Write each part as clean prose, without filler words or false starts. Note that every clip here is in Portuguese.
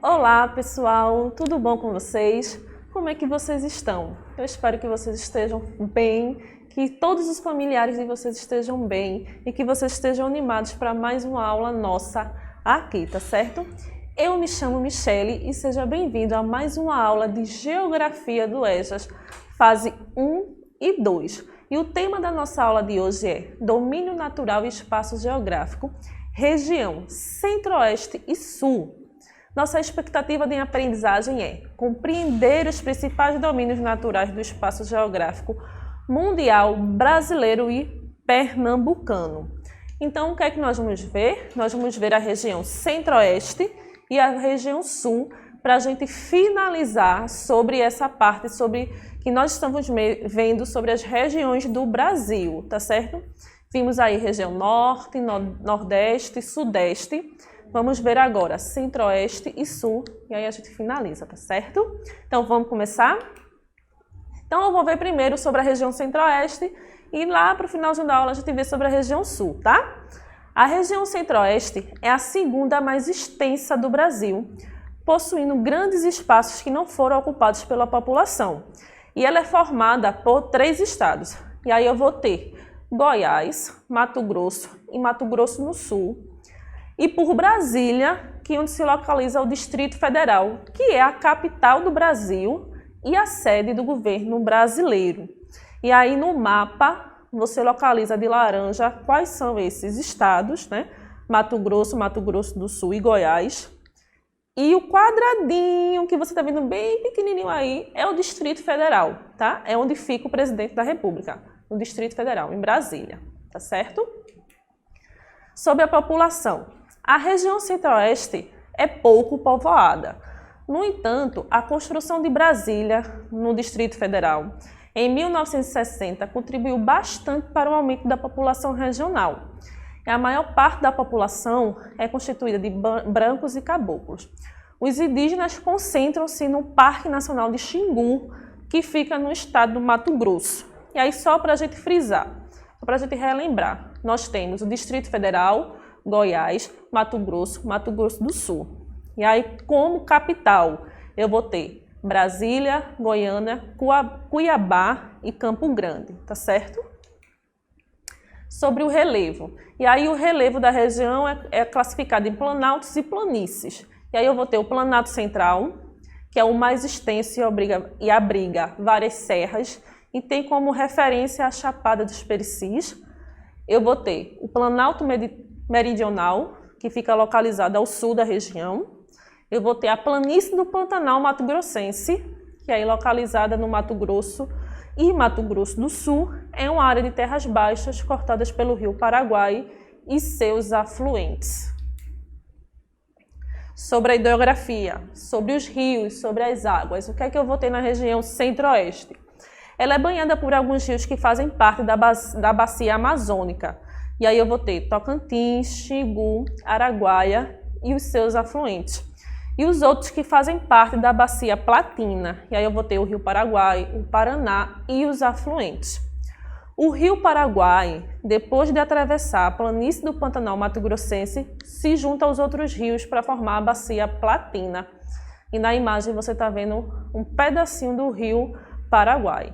Olá pessoal, tudo bom com vocês? Como é que vocês estão? Eu espero que vocês estejam bem, que todos os familiares de vocês estejam bem e que vocês estejam animados para mais uma aula nossa aqui, tá certo? Eu me chamo Michele e seja bem-vindo a mais uma aula de Geografia do EJAS, fase 1 e 2. E o tema da nossa aula de hoje é Domínio Natural e Espaço Geográfico, região Centro-Oeste e Sul. Nossa expectativa de aprendizagem é compreender os principais domínios naturais do espaço geográfico mundial, brasileiro e pernambucano. Então, o que é que nós vamos ver? Nós vamos ver a região Centro-Oeste e a região Sul, para a gente finalizar sobre essa parte sobre que nós estamos vendo sobre as regiões do Brasil, tá certo? Vimos aí região Norte, Nordeste, Sudeste. Vamos ver agora Centro-Oeste e Sul, e aí a gente finaliza, tá certo? Então vamos começar? Então eu vou ver primeiro sobre a região Centro-Oeste e lá para o finalzinho da aula a gente vê sobre a região Sul, tá? A região Centro-Oeste é a segunda mais extensa do Brasil, possuindo grandes espaços que não foram ocupados pela população. E ela é formada por 3 estados. E aí eu vou ter Goiás, Mato Grosso e Mato Grosso do Sul. E por Brasília, que é onde se localiza o Distrito Federal, que é a capital do Brasil e a sede do governo brasileiro. E aí no mapa você localiza de laranja quais são esses estados, né? Mato Grosso do Sul e Goiás. E o quadradinho que você está vendo bem pequenininho aí é o Distrito Federal, tá? É onde fica o presidente da República, no Distrito Federal, em Brasília, tá certo? Sobre a população. A região Centro-Oeste é pouco povoada. No entanto, a construção de Brasília, no Distrito Federal, em 1960, contribuiu bastante para o aumento da população regional. E a maior parte da população é constituída de brancos e caboclos. Os indígenas concentram-se no Parque Nacional de Xingu, que fica no estado do Mato Grosso. E aí, só para a gente frisar, para a gente relembrar, nós temos o Distrito Federal, Goiás, Mato Grosso do Sul. E aí, como capital, eu vou ter Brasília, Goiânia, Cuiabá e Campo Grande, tá certo? Sobre o relevo. E aí, o relevo da região é classificado em planaltos e planícies. E aí, eu vou ter o Planalto Central, que é o mais extenso e abriga várias serras, e tem como referência a Chapada dos Pericis. Eu vou ter o Planalto Meridional, que fica localizado ao sul da região. Eu vou ter a Planície do Pantanal Mato Grossense, que é localizada no Mato Grosso e Mato Grosso do Sul. É uma área de terras baixas cortadas pelo rio Paraguai e seus afluentes. Sobre a hidrografia, sobre os rios, sobre as águas, o que é que eu vou ter na região Centro-Oeste? Ela é banhada por alguns rios que fazem parte da bacia amazônica. E aí eu vou ter Tocantins, Xingu, Araguaia e os seus afluentes. E os outros que fazem parte da bacia Platina. E aí eu vou ter o Rio Paraguai, o Paraná e os afluentes. O Rio Paraguai, depois de atravessar a planície do Pantanal Mato Grossense, se junta aos outros rios para formar a bacia Platina. E na imagem você está vendo um pedacinho do Rio Paraguai.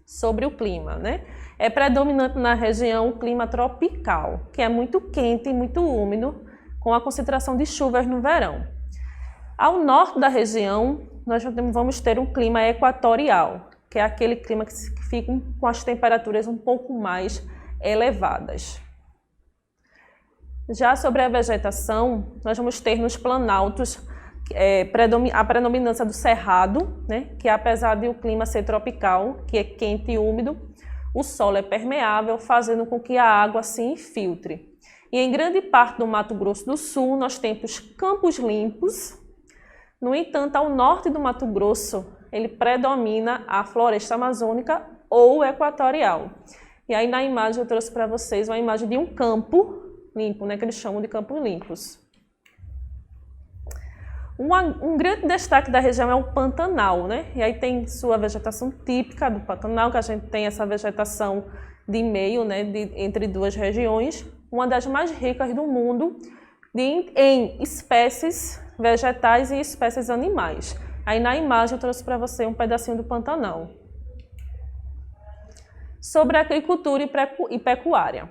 Sobre o clima, né? É predominante na região o clima tropical, que é muito quente e muito úmido, com a concentração de chuvas no verão. Ao norte da região, nós vamos ter um clima equatorial, que é aquele clima que fica com as temperaturas um pouco mais elevadas. Já sobre a vegetação, nós vamos ter nos planaltos a predominância do cerrado, né, que apesar de o clima ser tropical, que é quente e úmido, o solo é permeável, fazendo com que a água se infiltre. E em grande parte do Mato Grosso do Sul, nós temos campos limpos. No entanto, ao norte do Mato Grosso, ele predomina a floresta amazônica ou equatorial. E aí na imagem eu trouxe para vocês uma imagem de um campo limpo, né, que eles chamam de campos limpos. Um grande destaque da região é o Pantanal, né? E aí tem sua vegetação típica do Pantanal, que a gente tem essa vegetação de meio, né, entre duas regiões, uma das mais ricas do mundo em espécies vegetais e espécies animais. Aí na imagem eu trouxe para você um pedacinho do Pantanal. Sobre agricultura e pecuária.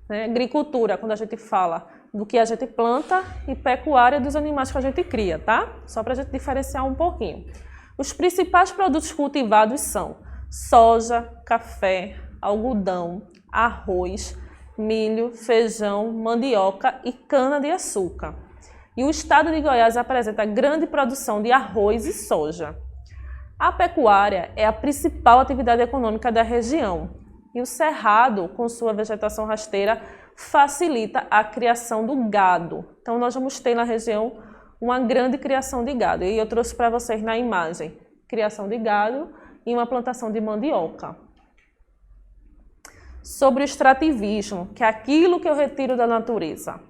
Agricultura, quando a gente fala do que a gente planta, e pecuária dos animais que a gente cria, tá? Só para a gente diferenciar um pouquinho. Os principais produtos cultivados são soja, café, algodão, arroz, milho, feijão, mandioca e cana-de-açúcar. E o estado de Goiás apresenta grande produção de arroz e soja. A pecuária é a principal atividade econômica da região. E o cerrado, com sua vegetação rasteira, facilita a criação do gado. Então, nós vamos ter na região uma grande criação de gado. E eu trouxe para vocês na imagem criação de gado e uma plantação de mandioca. Sobre o extrativismo, que é aquilo que eu retiro da natureza.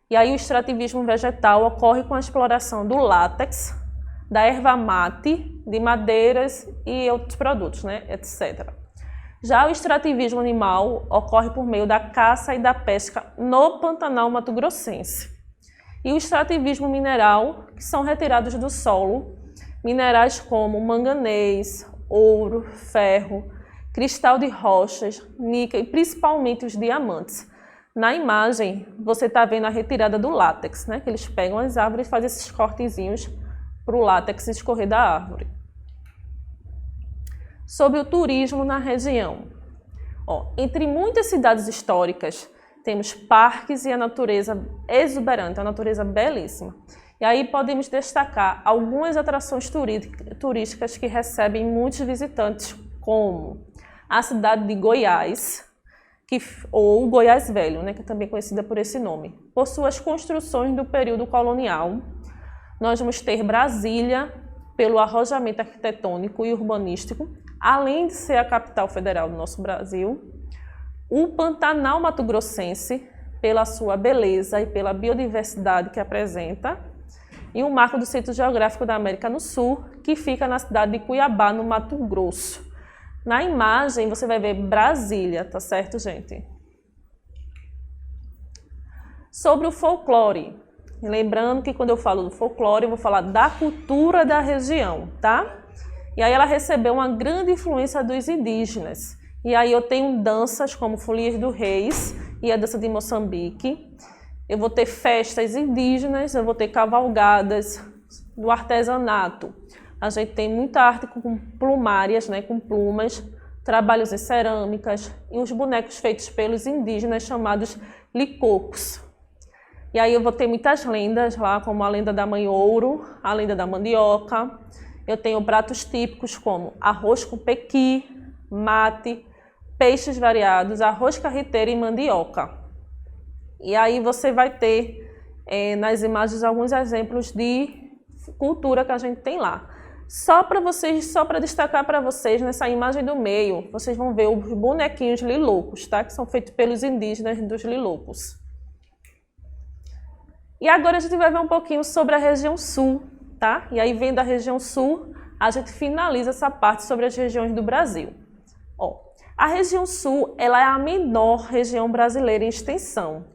E aí o extrativismo vegetal ocorre com a exploração do látex, da erva mate, de madeiras e outros produtos, etc. Já o extrativismo animal ocorre por meio da caça e da pesca no Pantanal mato-grossense. E o extrativismo mineral, que são retirados do solo minerais como manganês, ouro, ferro, cristal de rochas, níquel e principalmente os diamantes. Na imagem, você está vendo a retirada do látex, que eles pegam as árvores e fazem esses cortezinhos para o látex escorrer da árvore. Sobre o turismo na região. Entre muitas cidades históricas, temos parques e a natureza exuberante, a natureza belíssima. E aí podemos destacar algumas atrações turísticas que recebem muitos visitantes, como a cidade de Goiás, ou Goiás Velho, que é também conhecida por esse nome, por suas construções do período colonial. Nós vamos ter Brasília, pelo arrojamento arquitetônico e urbanístico, além de ser a capital federal do nosso Brasil. O Pantanal mato-grossense, pela sua beleza e pela biodiversidade que apresenta. E o marco do Centro Geográfico da América no Sul, que fica na cidade de Cuiabá, no Mato Grosso. Na imagem, você vai ver Brasília, tá certo, gente? Sobre o folclore. Lembrando que quando eu falo do folclore, eu vou falar da cultura da região, tá? E aí ela recebeu uma grande influência dos indígenas. E aí eu tenho danças como Folias do Reis e a dança de Moçambique. Eu vou ter festas indígenas, eu vou ter cavalgadas do artesanato. A gente tem muita arte com plumárias, com plumas, trabalhos em cerâmicas e uns bonecos feitos pelos indígenas chamados licocos. E aí eu vou ter muitas lendas lá, como a lenda da mãe ouro, a lenda da mandioca. Eu tenho pratos típicos como arroz com pequi, mate, peixes variados, arroz carreteiro e mandioca. E aí você vai ter nas imagens alguns exemplos de cultura que a gente tem lá. Só para destacar para vocês, nessa imagem do meio, vocês vão ver os bonequinhos lilocos, tá? Que são feitos pelos indígenas dos lilocos. E agora a gente vai ver um pouquinho sobre a região sul, tá? E aí, vendo a região sul, a gente finaliza essa parte sobre as regiões do Brasil. A região sul, ela é a menor região brasileira em extensão.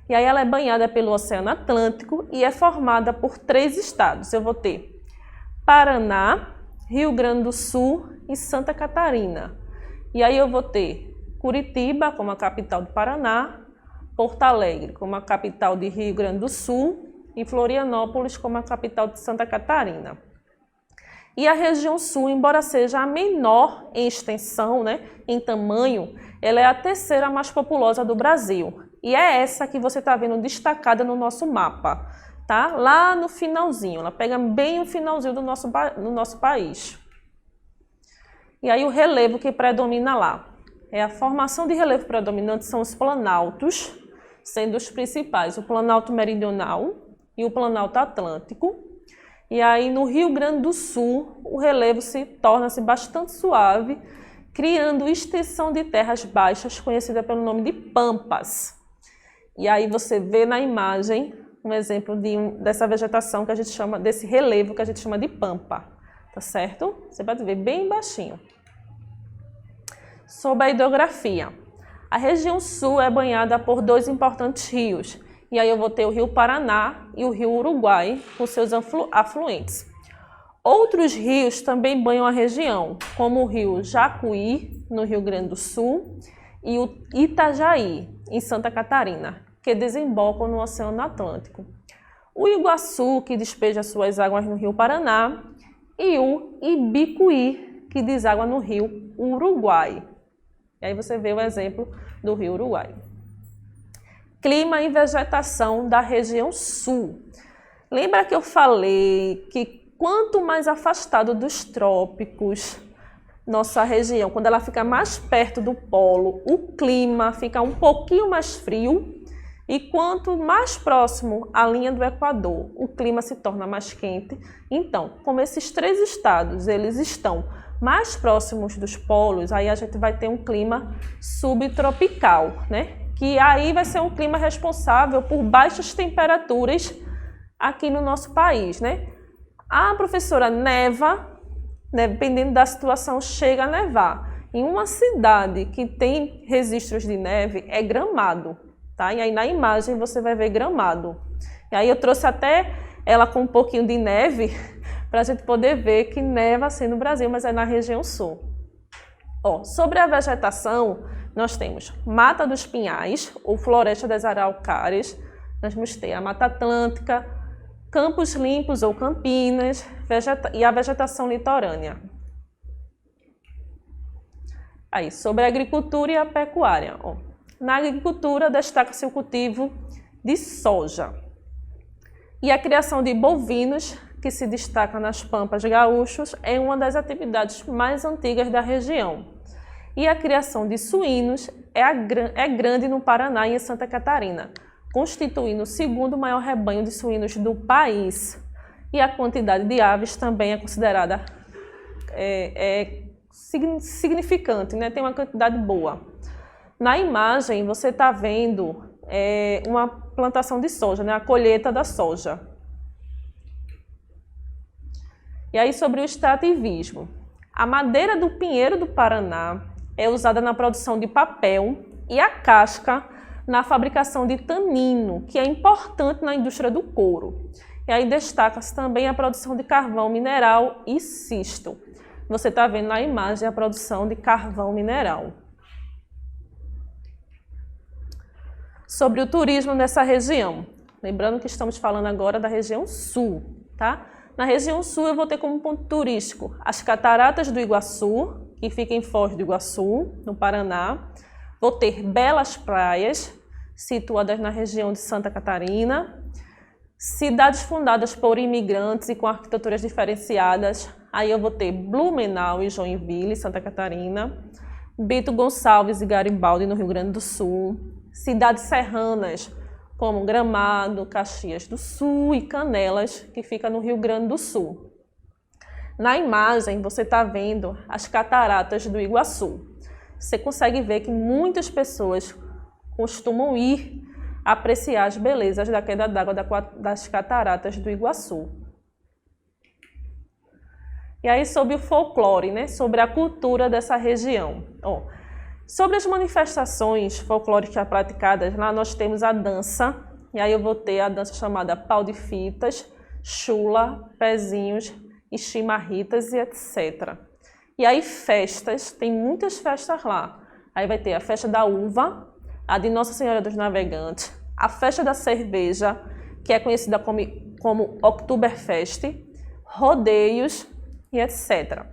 E aí ela é banhada pelo Oceano Atlântico e é formada por 3 estados. Eu vou ter Paraná, Rio Grande do Sul e Santa Catarina. E aí eu vou ter Curitiba como a capital do Paraná, Porto Alegre como a capital de Rio Grande do Sul e Florianópolis como a capital de Santa Catarina. E a região sul, embora seja a menor em extensão, em tamanho, ela é a terceira mais populosa do Brasil. E é essa que você está vendo destacada no nosso mapa. Tá? Lá no finalzinho, ela pega bem o finalzinho do nosso país. E aí o relevo que predomina lá. A formação de relevo predominante são os planaltos, sendo os principais o Planalto Meridional e o Planalto Atlântico. E aí no Rio Grande do Sul, o relevo torna-se bastante suave, criando extensão de terras baixas, conhecida pelo nome de pampas. E aí você vê na imagem um exemplo dessa vegetação que a gente chama, desse relevo que a gente chama de pampa, tá certo? Você pode ver bem baixinho. Sobre a hidrografia. A região sul é banhada por 2 importantes rios, E aí eu vou ter o rio Paraná e o rio Uruguai com seus afluentes. Outros rios também banham a região, como o rio Jacuí, no Rio Grande do Sul, e o Itajaí, em Santa Catarina, que desembocam no Oceano Atlântico. O Iguaçu, que despeja suas águas no rio Paraná, e o Ibicuí, que deságua no rio Uruguai. E aí você vê o exemplo do rio Uruguai. Clima e vegetação da região sul. Lembra que eu falei que quanto mais afastado dos trópicos nossa região, quando ela fica mais perto do polo, o clima fica um pouquinho mais frio, e quanto mais próximo à linha do Equador, o clima se torna mais quente. Então, como esses três estados eles estão mais próximos dos polos, aí a gente vai ter um clima subtropical, né? Que aí vai ser um clima responsável por baixas temperaturas aqui no nosso país, né? A professora, neva, né, dependendo da situação, chega a nevar. Em uma cidade que tem registros de neve é Gramado, tá? E aí na imagem você vai ver Gramado. E aí eu trouxe até ela com um pouquinho de neve para a gente poder ver que neva assim no Brasil, mas é na região sul. Ó, sobre a vegetação, nós temos Mata dos Pinhais, ou Floresta das Araucárias, nós vamos ter a Mata Atlântica, Campos Limpos ou Campinas e a vegetação litorânea. Aí, sobre a agricultura e a pecuária. Ó. Na agricultura, destaca-se o cultivo de soja e a criação de bovinos, que se destaca nas pampas gaúchos, é uma das atividades mais antigas da região. E a criação de suínos é grande no Paraná e em Santa Catarina, constituindo o segundo maior rebanho de suínos do país. E a quantidade de aves também é considerada significante, né? Tem uma quantidade boa. Na imagem você está vendo uma plantação de soja, né? A colheita da soja. E aí sobre o extrativismo. A madeira do pinheiro do Paraná é usada na produção de papel e a casca na fabricação de tanino, que é importante na indústria do couro. E aí destaca-se também a produção de carvão mineral e xisto. Você está vendo na imagem a produção de carvão mineral. Sobre o turismo nessa região. Lembrando que estamos falando agora da região sul, tá? Na região sul eu vou ter como ponto turístico as Cataratas do Iguaçu, que fica em Foz do Iguaçu, no Paraná. Vou ter belas praias, situadas na região de Santa Catarina. Cidades fundadas por imigrantes e com arquiteturas diferenciadas. Aí eu vou ter Blumenau e Joinville, Santa Catarina. Bento Gonçalves e Garibaldi, no Rio Grande do Sul. Cidades serranas, como Gramado, Caxias do Sul e Canelas, que fica no Rio Grande do Sul. Na imagem, você está vendo as Cataratas do Iguaçu. Você consegue ver que muitas pessoas costumam ir apreciar as belezas da queda d'água das Cataratas do Iguaçu. E aí sobre o folclore, né? Sobre a cultura dessa região. Ó, sobre as manifestações folclóricas praticadas, lá nós temos a dança, e aí eu vou ter a dança chamada pau de fitas, chula, pezinhos e chimarritas e etc. E aí festas, tem muitas festas lá. Aí vai ter a festa da uva, a de Nossa Senhora dos Navegantes, a festa da cerveja, que é conhecida como Oktoberfest, rodeios e etc.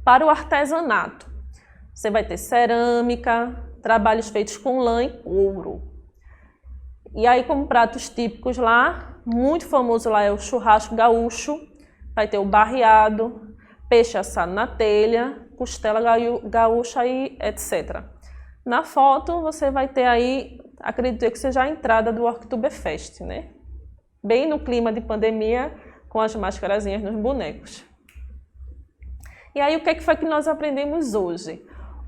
Para o artesanato, você vai ter cerâmica, trabalhos feitos com lã e couro. E aí como pratos típicos lá, muito famoso lá é o churrasco gaúcho, vai ter o barreado, peixe assado na telha, costela gaúcha e etc. Na foto você vai ter aí, acredito que seja a entrada do Oktoberfest, né? Bem no clima de pandemia, com as máscarazinhas nos bonecos. E aí o que foi que nós aprendemos hoje?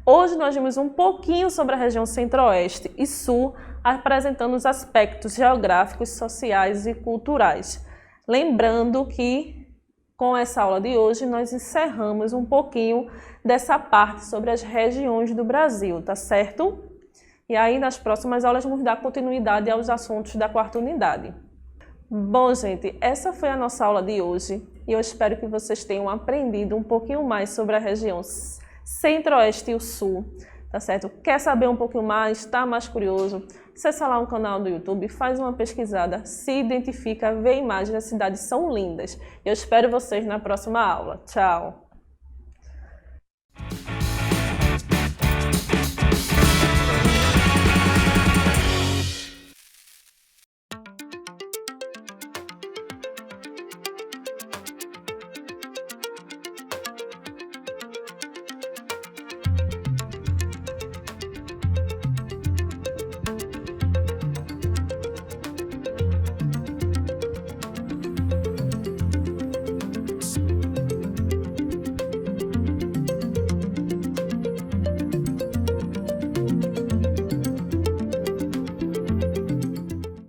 Hoje nós vimos um pouquinho sobre a região centro-oeste e sul, apresentando os aspectos geográficos, sociais e culturais. Lembrando que com essa aula de hoje nós encerramos um pouquinho dessa parte sobre as regiões do Brasil, tá certo? E aí, nas próximas aulas, vamos dar continuidade aos assuntos da quarta unidade. Bom, gente, essa foi a nossa aula de hoje e eu espero que vocês tenham aprendido um pouquinho mais sobre a região Centro-Oeste e o Sul, tá certo? Quer saber um pouquinho mais? Está mais curioso? Acessa lá um canal do YouTube, faz uma pesquisada, se identifica, vê imagens, as cidades são lindas. Eu espero vocês na próxima aula. Tchau!